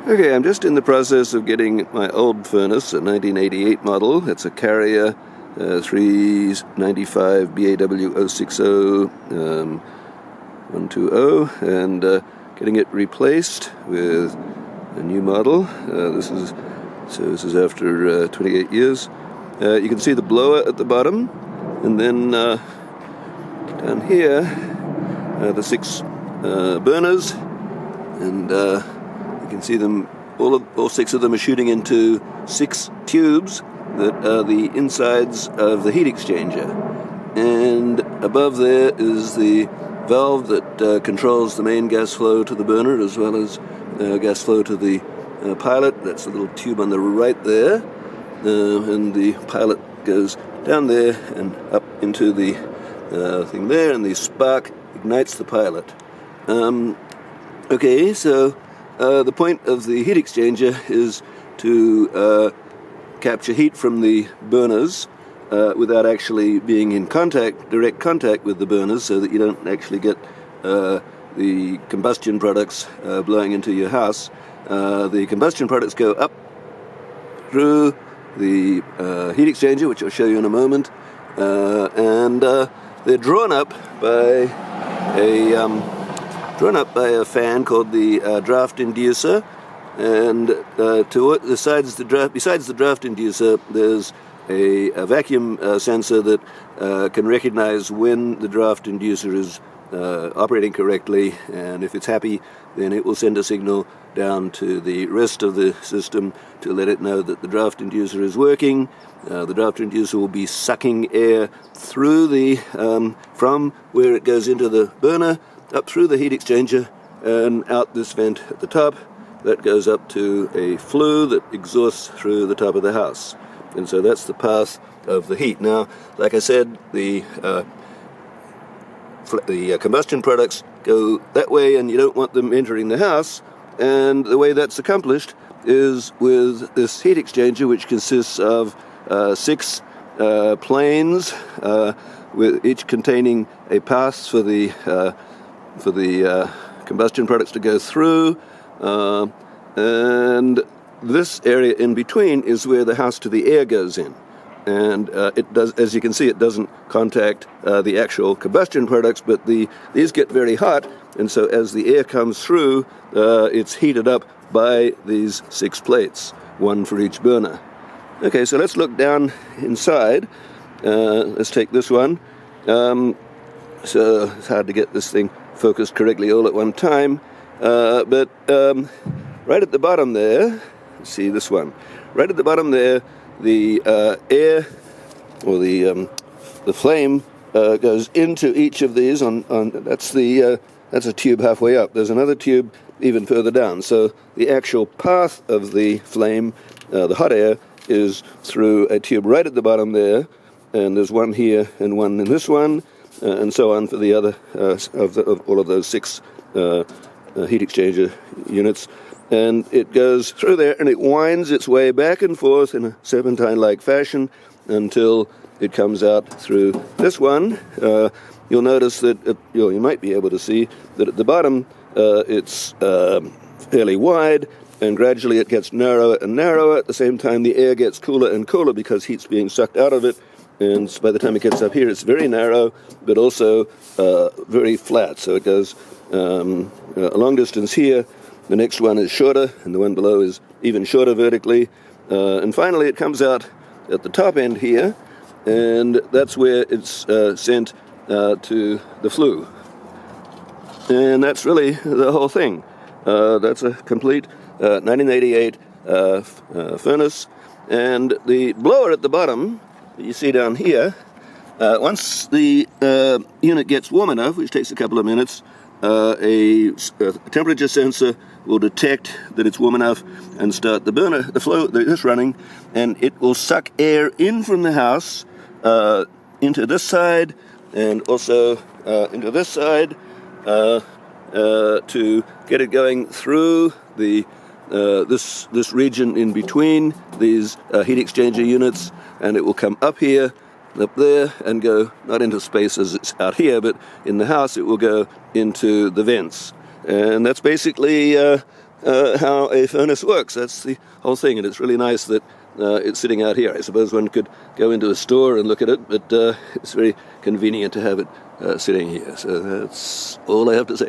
Okay, I'm just in the process of getting my old furnace, a 1988 model. It's a Carrier 395 BAW 060 120, and getting it replaced with a new model. This is after 28 years. You can see the blower at the bottom, and then down here the 6 burners, and you can see them, all 6 of them are shooting into 6 tubes that are the insides of the heat exchanger. And above there is the valve that controls the main gas flow to the burner, as well as gas flow to the pilot. That's the little tube on the right there. And the pilot goes down there and up into the thing there, and the spark ignites the pilot. Okay, so the point of the heat exchanger is to capture heat from the burners without actually being in direct contact with the burners, so that you don't actually get the combustion products blowing into your house. The combustion products go up through the heat exchanger, which I'll show you in a moment, and they're drawn up by a fan called the draft-inducer, and besides the draft-inducer, there's a vacuum sensor that can recognize when the draft-inducer is operating correctly, and if it's happy, then it will send a signal down to the rest of the system to let it know that the draft-inducer is working. The draft-inducer will be sucking air through from where it goes into the burner, up through the heat exchanger, and out this vent at the top that goes up to a flue that exhausts through the top of the house. And so that's the path of the heat. Now, like I said, the combustion products go that way, and you don't want them entering the house. And the way that's accomplished is with this heat exchanger, which consists of 6 planes, with each containing a path for the combustion products to go through, and this area in between is where the house to the air goes in. And it does, as you can see, it doesn't contact the actual combustion products, but these get very hot, and so as the air comes through, it's heated up by these 6 plates, 1 for each burner. Okay, so let's look down inside. Let's take this one. So it's hard to get this thing focused correctly all at one time, but right at the bottom there, see this one, right at the bottom there, the air, or the flame goes into each of these. That's a tube halfway up. There's another tube even further down. So the actual path of the flame, the hot air, is through a tube right at the bottom there, and there's one here and one in this one, and so on for the other of all of those 6 heat exchanger units. And it goes through there, and it winds its way back and forth in a serpentine-like fashion until it comes out through this one. You'll notice that, you might be able to see that at the bottom it's fairly wide, and gradually it gets narrower and narrower. At the same time, the air gets cooler and cooler because heat's being sucked out of it. And by the time it gets up here, it's very narrow, but also very flat. So it goes a long distance here. The next one is shorter, and the one below is even shorter vertically. And finally, it comes out at the top end here, and that's where it's sent to the flue. And that's really the whole thing. That's a complete 1988 furnace. And the blower at the bottom, that you see down here, once the unit gets warm enough, which takes a couple of minutes, a temperature sensor will detect that it's warm enough and start this running, and it will suck air in from the house into this side and also into this side to get it going through this region in between these heat exchanger units, and it will come up here, up there, and go not into space as it's out here, but in the house it will go into the vents. And that's basically how a furnace works. That's the whole thing, and it's really nice that it's sitting out here. I suppose one could go into a store and look at it, but it's very convenient to have it sitting here. So that's all I have to say.